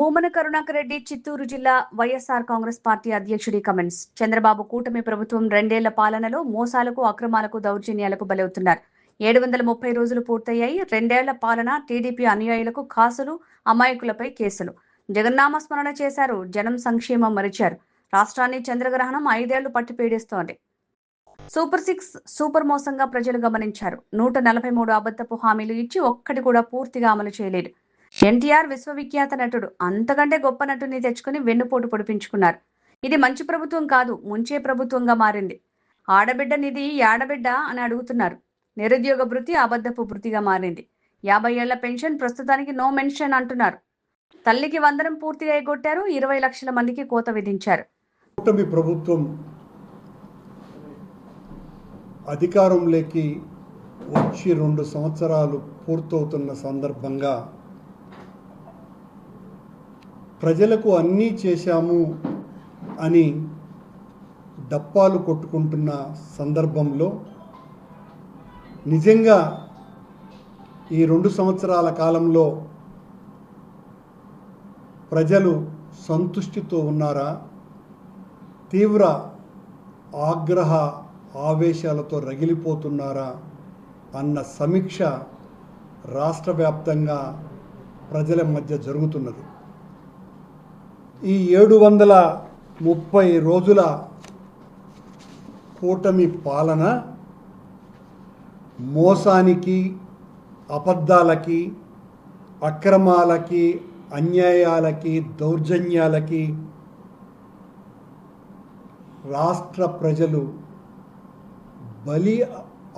భూమన కరుణాకర్ రెడ్డి చిత్తూరు జిల్లా వైఎస్ఆర్ కాంగ్రెస్ పార్టీ అధ్యక్షుడి కమెంట్స్. చంద్రబాబు కూటమి ప్రభుత్వం 2 ఏళ్ల పాలనలో మోసాలకు, అక్రమాలకు, దౌర్జన్యాలకు బలవుతున్నారు. 730 రోజులు పూర్తయ్యాయి. 2 ఏళ్ల పాలన టీడీపీ అనుయాయులకు కాసులు, అమాయకులపై కేసులు. జగన్నామస్మరణ చేశారు. జనం సంక్షేమం మరిచారు. రాష్ట్రాన్ని చంద్రగ్రహణం 5 ఏళ్లు పట్టి పీడిస్తోంది. సూపర్ 6 సూపర్ మోసంగా ప్రజలు గమనించారు. 143 అబద్ధపు హామీలు ఇచ్చి ఒక్కటి కూడా పూర్తిగా అమలు చేయలేదు. ఎన్టీఆర్ విశ్వవిఖ్యాత నటుడు. అంతకంటే గొప్ప నటుని తెచ్చుకుని వెన్నుపోటు పొడిపించుకున్నారు. ఇది మంచి ప్రభుత్వం కాదు, ముంచే ప్రభుత్వంగా మారింది. ఆడబిడ్డ నిధి యాడబిడ్డ అని అడుగుతున్నారు. నిరుద్యోగ భృతి అబద్ధపు భృతిగా మారింది. 50 ఏళ్ల పెన్షన్ ప్రస్తుతానికి నో మెన్షన్ అంటున్నారు. తల్లికి వందనం పూర్తిగా ఎగ్గొట్టారు. 20 లక్షల మందికి కోత విధించారు. కూటమి ప్రభుత్వం అధికారంలోకి వచ్చి 2 సంవత్సరాలు పూర్తవుతున్న సందర్భంగా ప్రజలకు అన్నీ చేశాము అని డప్పాలు కొట్టుకుంటున్న సందర్భంలో నిజంగా ఈ 2 సంవత్సరాల కాలంలో ప్రజలు సంతుష్టితో ఉన్నారా? తీవ్ర ఆగ్రహ ఆవేశాలతో రగిలిపోతున్నారా అన్న సమీక్ష రాష్ట్ర వ్యాప్తంగా ప్రజల మధ్య జరుగుతున్నది. ఈ 730 రోజుల కూటమి పాలన మోసానికి, అబద్ధాలకి, అక్రమాలకి, అన్యాయాలకి, దౌర్జన్యాలకి రాష్ట్ర ప్రజలు బలి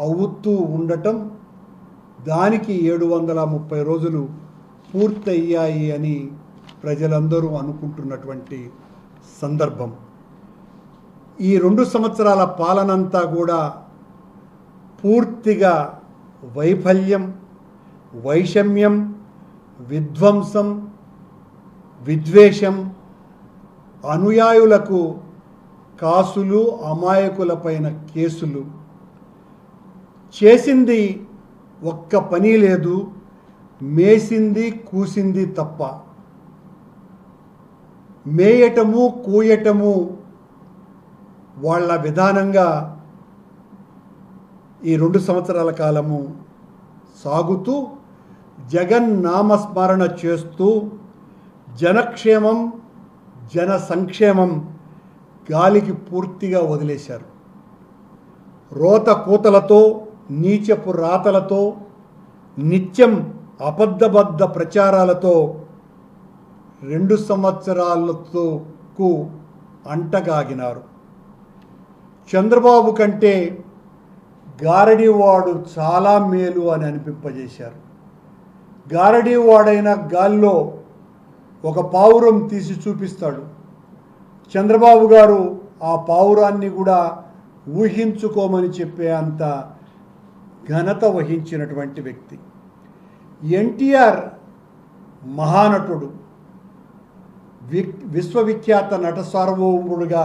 అవుతూ ఉండటం, దానికి 730 రోజులు పూర్తయ్యాయి అని ప్రజలందరూ అనుకుంటున్నటువంటి సందర్భం. ఈ 2 సంవత్సరాల పాలనంతా కూడా పూర్తిగా వైఫల్యం, వైషమ్యం, విధ్వంసం, విద్వేషం, అనుయాయులకు కాసులు, అమాయకులపైన కేసులు. చేసింది ఒక్క పని లేదు, మేసింది కూసింది తప్ప. మేయటము, కూయటము వాళ్ళ విధానంగా ఈ 2 సంవత్సరాల కాలము సాగుతూ జగన్ నామస్మరణ చేస్తూ జనక్షేమం, జన సంక్షేమం గాలికి పూర్తిగా వదిలేశారు. రోత కూతలతో, నీచపు రాతలతో, నిత్యం అబద్ధబద్ధ ప్రచారాలతో 2 సంవత్సరాలకు అంటగాగినారు. చంద్రబాబు కంటే గారడీవాడు చాలా మేలు అని అనిపింపజేశారు. గారడీవాడైన గాల్లో ఒక పావురం తీసి చూపిస్తాడు. చంద్రబాబు గారు ఆ పావురాన్ని కూడా ఊహించుకోమని చెప్పే అంత ఘనత వహించినటువంటి వ్యక్తి. ఎన్టీఆర్ మహానటుడు, విశ్వవిఖ్యాత నట సార్వభౌముడుగా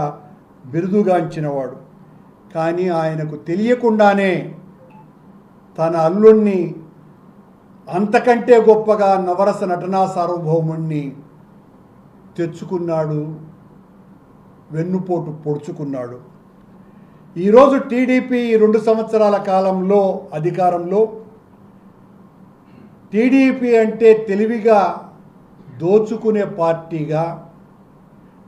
బిరుదుగాంచినవాడు. కానీ ఆయనకు తెలియకుండానే తన అల్లుణ్ణి అంతకంటే గొప్పగా నవరస నటనా సార్వభౌముణ్ణి తెచ్చుకున్నాడు, వెన్నుపోటు పొడుచుకున్నాడు. ఈరోజు టీడీపీ 2 సంవత్సరాల కాలంలో అధికారంలో, టీడీపీ అంటే తెలివిగా దోచుకునే పార్టీగా,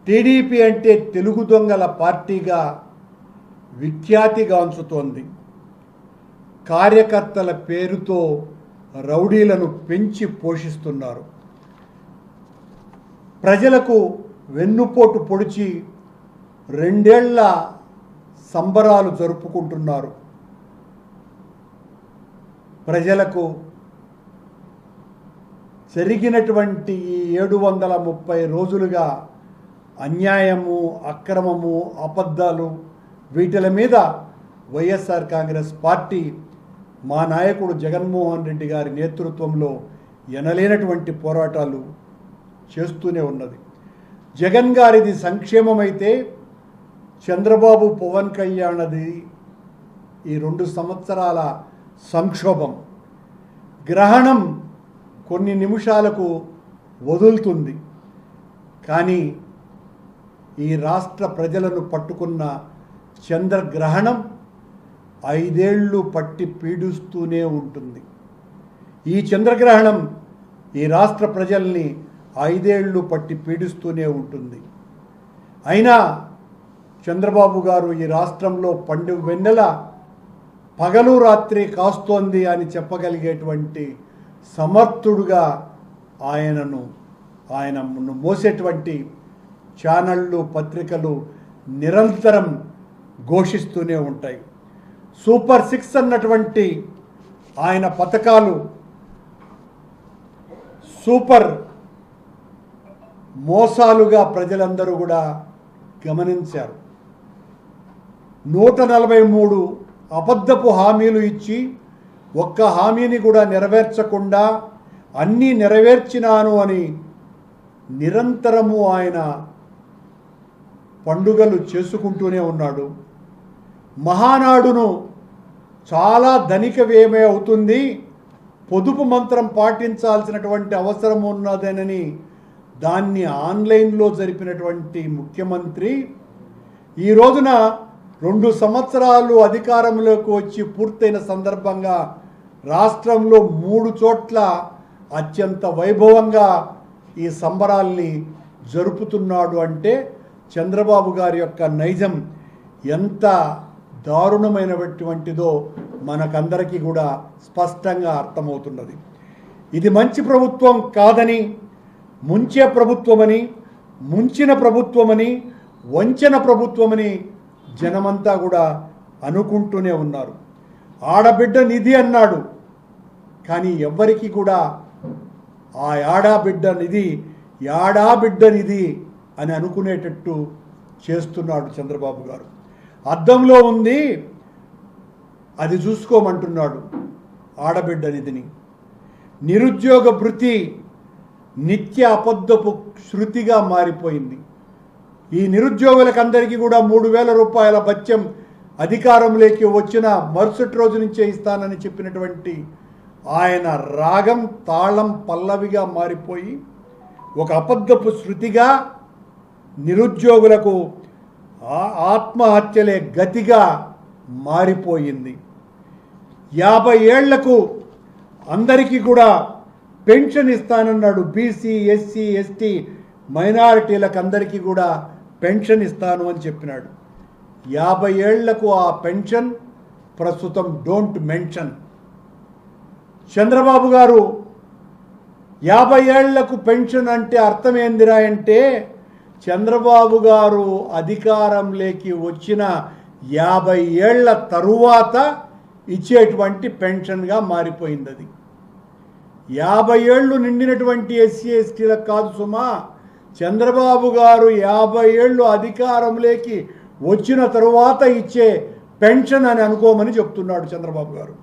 టీడీపీ అంటే తెలుగు దొంగల పార్టీగా విఖ్యాతిగాంచుతోంది. కార్యకర్తల పేరుతో రౌడీలను పెంచి పోషిస్తున్నారు. ప్రజలకు వెన్నుపోటు పొడిచి 2 ఏళ్ల సంబరాలు జరుపుకుంటున్నారు. ప్రజలకు జరిగినటువంటి ఈ 730 రోజులుగా అన్యాయము, అక్రమము, అబద్ధాలు, వీటిల మీద వైఎస్ఆర్ కాంగ్రెస్ పార్టీ మా నాయకుడు జగన్మోహన్ రెడ్డి గారి నేతృత్వంలో ఎనలేనటువంటి పోరాటాలు చేస్తూనే ఉన్నది. జగన్ గారిది సంక్షేమమైతే చంద్రబాబు, పవన్ కళ్యాణ్ది ఈ 2 సంవత్సరాల సంక్షోభం. గ్రహణం కొన్ని నిమిషాలకు వదులుతుంది, కానీ ఈ రాష్ట్ర ప్రజలను పట్టుకున్న చంద్రగ్రహణం 5 ఏళ్ళు పట్టి పీడిస్తూనే ఉంటుంది. ఈ చంద్రగ్రహణం ఈ రాష్ట్ర ప్రజల్ని 5 ఏళ్ళు పట్టి పీడిస్తూనే ఉంటుంది. అయినా చంద్రబాబు గారు ఈ రాష్ట్రంలో పండుగ వెన్నెల పగలు రాత్రి కాస్తోంది అని చెప్పగలిగేటువంటి సమర్థుడుగా ఆయన మోసేటువంటి ఛానళ్ళు, పత్రికలు నిరంతరం ఘోషిస్తూనే ఉంటాయి. సూపర్ 6 అన్నటువంటి ఆయన పథకాలు సూపర్ మోసాలుగా ప్రజలందరూ కూడా గమనించారు. 143 అబద్ధపు హామీలు ఇచ్చి ఒక్క హామీని కూడా నెరవేర్చకుండా అన్నీ నెరవేర్చినాను అని నిరంతరము ఆయన పండుగలు చేసుకుంటూనే ఉన్నాడు. మహానాడును చాలా ధనిక వ్యయమే అవుతుంది, పొదుపు మంత్రం పాటించాల్సినటువంటి అవసరం ఉన్నదేనని దాన్ని ఆన్లైన్లో జరిపినటువంటి ముఖ్యమంత్రి ఈ రోజున 2 సంవత్సరాలు అధికారంలోకి వచ్చి పూర్తయిన సందర్భంగా రాష్ట్రంలో 3 చోట్ల అత్యంత వైభవంగా ఈ సంబరాల్ని జరుపుతున్నాడు. అంటే చంద్రబాబు గారి యొక్క నైజం ఎంత దారుణమైనటువంటిదో మనకందరికీ కూడా స్పష్టంగా అర్థమవుతున్నది. ఇది మంచి ప్రభుత్వం కాదని, ముంచే ప్రభుత్వమని, ముంచిన ప్రభుత్వమని, వంచన ప్రభుత్వమని జనమంతా కూడా అనుకుంటూనే ఉన్నారు. ఆడబిడ్డ నిధి అన్నాడు, కానీ ఎవ్వరికి కూడా ఆ ఆడబిడ్డ నిధి యాడాబిడ్డ నిధి అని అనుకునేటట్టు చేస్తున్నాడు చంద్రబాబు గారు. అద్దంలో ఉంది అది చూసుకోమంటున్నాడు ఆడబిడ్డ నిధిని. నిరుద్యోగ భృతి నిత్య అబద్ధపు శృతిగా మారిపోయింది. ఈ నిరుద్యోగులకందరికీ కూడా 3,000 రూపాయల భత్యం అధికారంలోకి వచ్చిన మరుసటి రోజు నుంచే ఇస్తానని చెప్పినటువంటి ఆయన రాగం, తాళం, పల్లవిగా మారిపోయి ఒక అబద్ధపు శృతిగా నిరుద్యోగులకు ఆత్మహత్యలే గతిగా మారిపోయింది. 50 ఏళ్లకు అందరికీ కూడా పెన్షన్ ఇస్తానన్నాడు. బీసీ, ఎస్సీ, ఎస్టీ మైనారిటీలకు అందరికీ కూడా పెన్షన్ ఇస్తాను అని చెప్పినాడు. 50 ఏళ్లకు ఆ పెన్షన్ ప్రస్తుతం డోంట్ మెన్షన్. చంద్రబాబు గారు 50 ఏళ్లకు పెన్షన్ అంటే అర్థం ఏందిరా అంటే చంద్రబాబు గారు అధికారంలోకి వచ్చిన 50 ఏళ్ల తరువాత ఇచ్చేటువంటి పెన్షన్గా మారిపోయింది. అది 50 ఏళ్ళు నిండినటువంటి ఎస్సీ ఎస్టీలకు కాదు సుమా, చంద్రబాబు గారు 50 ఏళ్ళు అధికారంలోకి వచ్చిన తరువాత ఇచ్చే పెన్షన్ అని అనుకోమని చెప్తున్నాడు చంద్రబాబు గారు.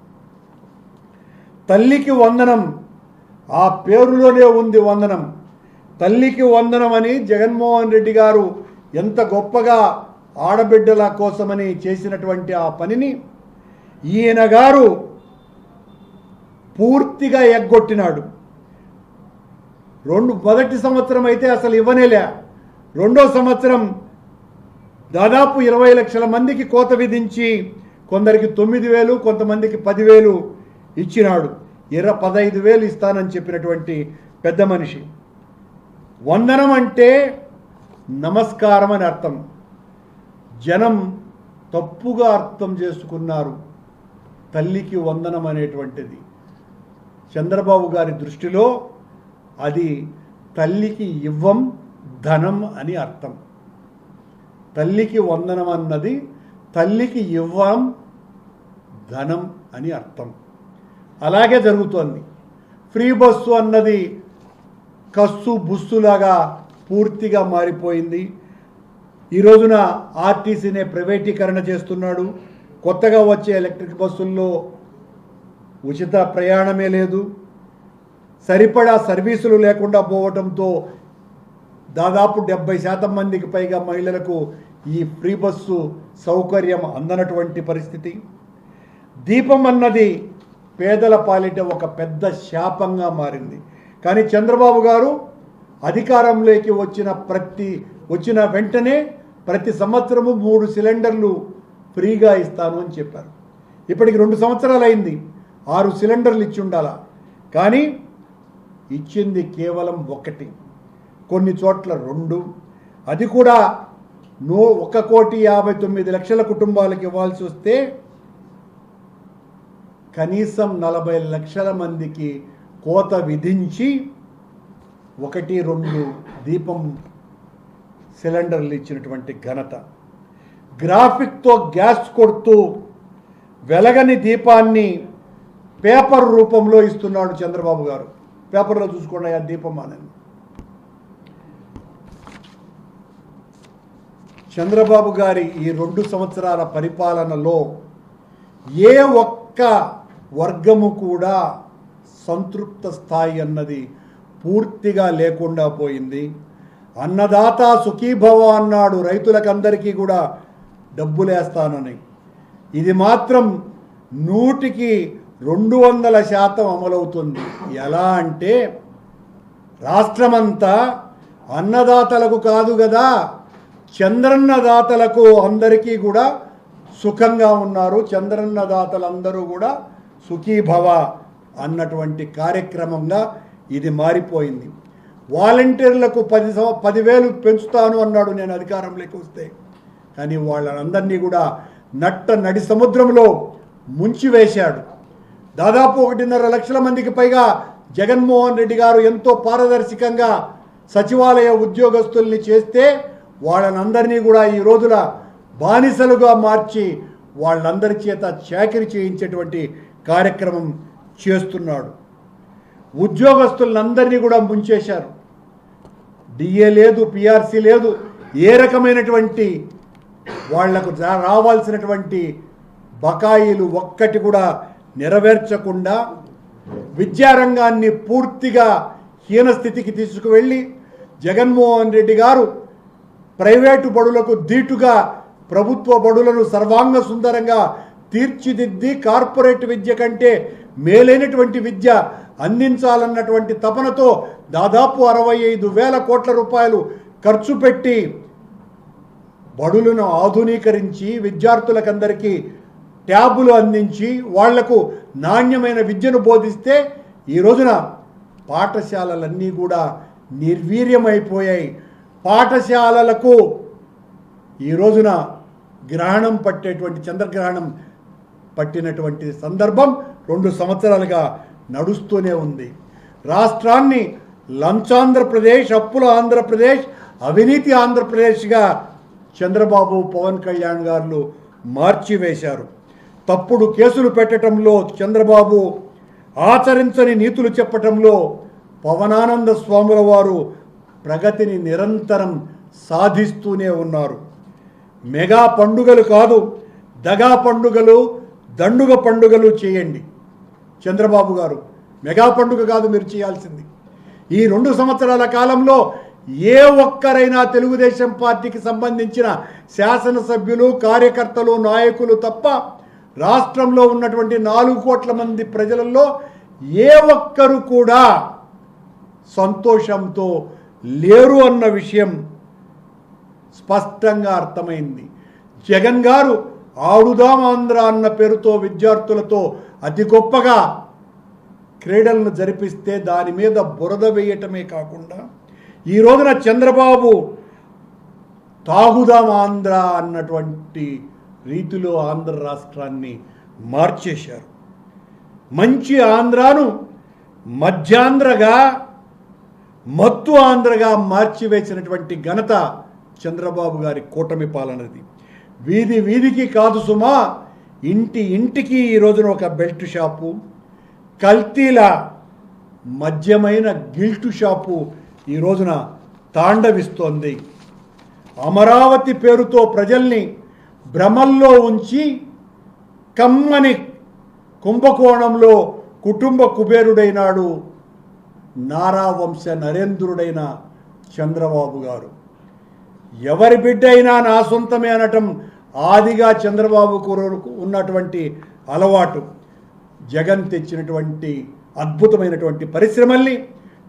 తల్లికి వందనం, ఆ పేరులోనే ఉంది వందనం. తల్లికి వందనం అని జగన్మోహన్ రెడ్డి గారు ఎంత గొప్పగా ఆడబిడ్డల కోసమని చేసినటువంటి ఆ పనిని ఈయన గారు పూర్తిగా ఎగ్గొట్టినాడు. మొదటి సంవత్సరం అయితే అసలు ఇవ్వనేలే. రెండో సంవత్సరం దాదాపు 20 లక్షల మందికి కోత విధించి కొందరికి 9,000, కొంతమందికి 10,000 ఇచ్చినాడు. 15,000 ఇస్తానని చెప్పినటువంటి పెద్ద మనిషి. వందనం అంటే నమస్కారం అని అర్థం. జనం తప్పుగా అర్థం చేసుకున్నారు తల్లికి వందనం అనేటువంటిది. చంద్రబాబు గారి దృష్టిలో అది తల్లికి ఇవ్వం ధనం అని అర్థం. తల్లికి వందనం అన్నది తల్లికి ఇవ్వం ధనం అని అర్థం. అలాగే జరుగుతోంది. ఫ్రీ బస్సు అన్నది కస్సు బుస్సులాగా పూర్తిగా మారిపోయింది. ఈ రోజున ఆర్టీసీనే ప్రైవేటీకరణ చేస్తున్నాడు. కొత్తగా వచ్చే ఎలక్ట్రిక్ బస్సుల్లో ఉచిత ప్రయాణమే లేదు. సరిపడా సర్వీసులు లేకుండా పోవడంతో దాదాపు 70% మందికి పైగా మహిళలకు ఈ ఫ్రీ బస్సు సౌకర్యం అందనటువంటి పరిస్థితి. దీపం అన్నది పేదల పాలిట ఒక పెద్ద శాపంగా మారింది. కానీ చంద్రబాబు గారు అధికారంలోకి వచ్చిన వెంటనే ప్రతి సంవత్సరము 3 సిలిండర్లు ఫ్రీగా ఇస్తాను అని చెప్పారు. ఇప్పటికి 2 సంవత్సరాలు అయింది, 6 సిలిండర్లు ఇచ్చి ఉండాలా, కానీ ఇచ్చింది కేవలం 1, కొన్ని చోట్ల 2, అది కూడా 1,59,00,000 కుటుంబాలకు ఇవ్వాల్సి వస్తే కనీసం 40 లక్షల మందికి కోత విధించి 1-2 దీపం సిలిండర్లు ఇచ్చినటువంటి ఘనత. గ్రాఫిక్తో గ్యాస్ కొడుతూ వెలగని దీపాన్ని పేపర్ రూపంలో ఇస్తున్నాడు చంద్రబాబు గారు. పేపర్లో చూసుకోండి ఆ దీపం అని. చంద్రబాబు గారి ఈ 2 సంవత్సరాల పరిపాలనలో ఏ ఒక్క వర్గము కూడా సంతృప్త స్థాయి అన్నది పూర్తిగా లేకుండా పోయింది. అన్నదాత సుఖీభవ అన్నాడు, రైతులకందరికీ కూడా డబ్బులేస్తానని. ఇది మాత్రం 100% అమలవుతుంది. ఎలా అంటే రాష్ట్రమంతా అన్నదాతలకు కాదు కదా, చంద్రన్నదాతలకు అందరికీ కూడా సుఖంగా ఉన్నారు. చంద్రన్నదాతలందరూ కూడా సుఖీభవ అన్నటువంటి కార్యక్రమంగా ఇది మారిపోయింది. వాలంటీర్లకు 10,000 పెంచుతాను అన్నాడు నేను అధికారంలోకి వస్తే, కానీ వాళ్ళందరినీ కూడా నడి సముద్రంలో ముంచివేశాడు. దాదాపు 1.5 లక్షల మందికి పైగా జగన్మోహన్ రెడ్డి గారు ఎంతో పారదర్శకంగా సచివాలయ ఉద్యోగస్తుల్ని చేస్తే వాళ్ళనందరినీ కూడా ఈ రోజున బానిసలుగా మార్చి వాళ్ళందరి చేత చాకరీ చేయించేటువంటి కార్యక్రమం చేస్తున్నాడు. ఉద్యోగస్తులందరినీ కూడా ముంచేశారు. డిఏ లేదు, పిఆర్సీ లేదు, ఏ రకమైనటువంటి వాళ్లకు రావాల్సినటువంటి బకాయిలు ఒక్కటి కూడా నెరవేర్చకుండా విద్యారంగాన్ని పూర్తిగా హీనస్థితికి తీసుకువెళ్ళి జగన్మోహన్ రెడ్డి గారు ప్రైవేటు బడులకు ధీటుగా ప్రభుత్వ బడులను సర్వాంగ సుందరంగా తీర్చిదిద్ది కార్పొరేట్ విద్య కంటే మేలైనటువంటి విద్య అందించాలన్నటువంటి తపనతో దాదాపు 65,000 కోట్ల రూపాయలు ఖర్చు పెట్టి బడులను ఆధునీకరించి విద్యార్థులకందరికీ ట్యాబులు అందించి వాళ్లకు నాణ్యమైన విద్యను బోధిస్తే ఈ రోజున పాఠశాలలన్నీ కూడా నిర్వీర్యమైపోయాయి. పాఠశాలలకు ఈ రోజున గ్రహణం పట్టేటువంటి చంద్రగ్రహణం పట్టినటువంటి సందర్భం 2 సంవత్సరాలుగా నడుస్తూనే ఉంది. రాష్ట్రాన్ని లంచాంధ్రప్రదేశ్, అప్పుల ఆంధ్రప్రదేశ్, అవినీతి ఆంధ్రప్రదేశ్గా చంద్రబాబు, పవన్ కళ్యాణ్ గారు మార్చివేశారు. తప్పుడు కేసులు పెట్టడంలో చంద్రబాబు, ఆచరించని నీతులు చెప్పటంలో పవనానంద స్వాముల వారు ప్రగతిని నిరంతరం సాధిస్తూనే ఉన్నారు. మెగా పండుగలు కాదు, దగా పండుగలు, దండుగ పండుగలు చేయండి. చంద్రబాబు గారు మెగా పండుగ కాదు మీరు చేయాల్సింది. ఈ 2 సంవత్సరాల కాలంలో ఏ ఒక్కరైనా తెలుగుదేశం పార్టీకి సంబంధించిన శాసనసభ్యులు, కార్యకర్తలు, నాయకులు తప్ప రాష్ట్రంలో ఉన్నటువంటి 4 కోట్ల మంది ప్రజలలో ఏ ఒక్కరు కూడా సంతోషంతో లేరు అన్న విషయం స్పష్టంగా అర్థమైంది. జగన్ గారు ఆడుదాం ఆంధ్ర అన్న పేరుతో విద్యార్థులతో అతి గొప్పగా క్రీడలను జరిపిస్తే దాని మీద బురద వేయటమే కాకుండా ఈ రోజున చంద్రబాబు తాగుదాం ఆంధ్ర అన్నటువంటి రీతిలో ఆంధ్ర రాష్ట్రాన్ని మార్చేశారు. మంచి ఆంధ్రాను మధ్యాంధ్రగా, మత్తు ఆంధ్రగా మార్చివేసినటువంటి ఘనత చంద్రబాబు గారి కూటమి పాలనది. వీధి వీధికి కాదు సుమా, ఇంటి ఇంటికి ఈ రోజున ఒక బెల్ట్ షాపు, కల్తీల మద్యమైన గిల్టు షాపు ఈ రోజున తాండవిస్తోంది. అమరావతి పేరుతో ప్రజల్ని భ్రమల్లో ఉంచి కమ్మని కుంభకోణంలో కుటుంబ కుబేరుడైనాడు నారా వంశ నరేంద్రుడైన చంద్రబాబు గారు. ఎవరి బిడ్డ అయినా నా సొంతమే అనటం ఆదిగా చంద్రబాబుకు ఉన్నటువంటి అలవాటు. జగన్ తెచ్చినటువంటి అద్భుతమైనటువంటి పరిశ్రమల్ని,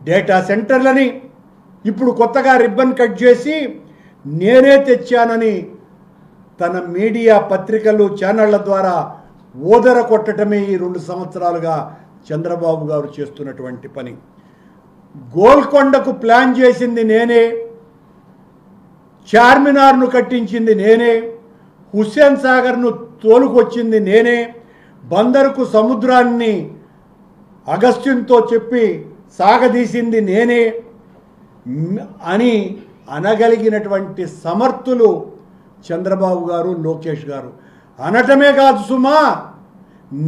డేటా సెంటర్లని ఇప్పుడు కొత్తగా రిబ్బన్ కట్ చేసి నేనే తెచ్చానని తన మీడియా పత్రికలు ఛానళ్ల ద్వారా ఓదర కొట్టడమే ఈ 2 సంవత్సరాలుగా చంద్రబాబు గారు చేస్తున్నటువంటి పని. గోల్కొండకు ప్లాన్ చేసింది నేనే, చార్మినార్ను కట్టించింది నేనే, హుస్సేన్ సాగర్ను తోలుకొచ్చింది నేనే, బందరుకు సముద్రాన్ని అగస్త్యంతో చెప్పి సాగదీసింది నేనే అని అనగలిగినటువంటి సమర్థులు చంద్రబాబు గారు, లోకేష్ గారు. అనటమే కాదు సుమా,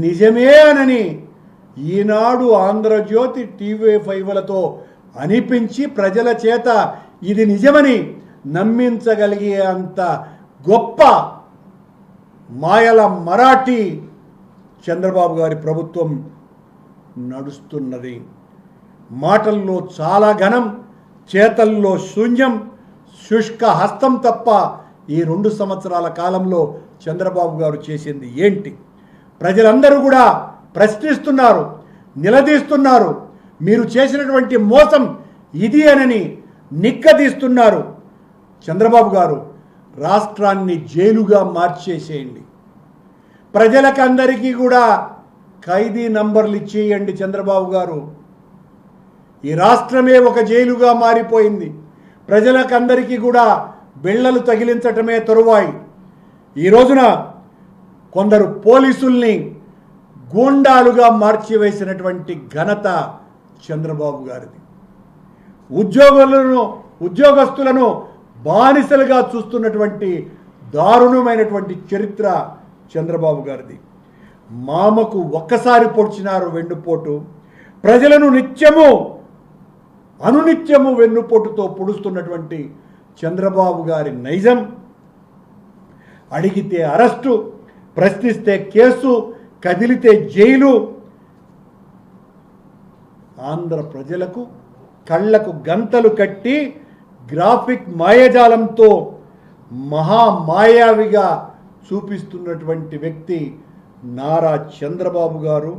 నిజమే అనని ఈనాడు, ఆంధ్రజ్యోతి, TV5లతో అనిపించి ప్రజల చేత ఇది నిజమని నమ్మించగలిగే అంత గొప్ప మాయల మరాఠీ చంద్రబాబు గారి ప్రభుత్వం నడుస్తున్నది. మాటల్లో చాలా ఘనం, చేతల్లో శూన్యం, శుష్క హస్తం తప్ప ఈ 2 సంవత్సరాల కాలంలో చంద్రబాబు గారు చేసింది ఏంటి? ప్రజలందరూ కూడా ప్రశ్నిస్తున్నారు, నిలదీస్తున్నారు. మీరు చేసినటువంటి మోసం ఇది అనని నిక్కదీస్తున్నారు. చంద్రబాబు గారు, రాష్ట్రాన్ని జైలుగా మార్చేసేయండి. ప్రజలకందరికీ కూడా ఖైదీ నంబర్లు ఇచ్చేయండి. చంద్రబాబు గారు, ఈ రాష్ట్రమే ఒక జైలుగా మారిపోయింది. ప్రజలకందరికీ కూడా బిళ్ళలు తగిలించటమే తరువాయి. ఈ రోజున కొందరు పోలీసుల్ని గూండాలుగా మార్చివేసినటువంటి ఘనత చంద్రబాబు గారిది. ఉద్యోగస్తులను బానిసలుగా చూస్తున్నటువంటి దారుణమైనటువంటి చరిత్ర చంద్రబాబు గారిది. మామకు ఒక్కసారి పొడిచినారు వెన్నుపోటు, ప్రజలను అనునిత్యము వెన్నుపోటుతో పొడుస్తున్నటువంటి చంద్రబాబు గారి నైజం, అడిగితే అరెస్టు, ప్రశ్నిస్తే కేసు, కదిలితే జైలు, ఆంధ్ర ప్రజలకు కళ్లకు గంతలు కట్టి గ్రాఫిక్ మాయాజాలంతో మహామాయావిగా చూపిస్తున్నటువంటి వ్యక్తి నారా చంద్రబాబు గారు.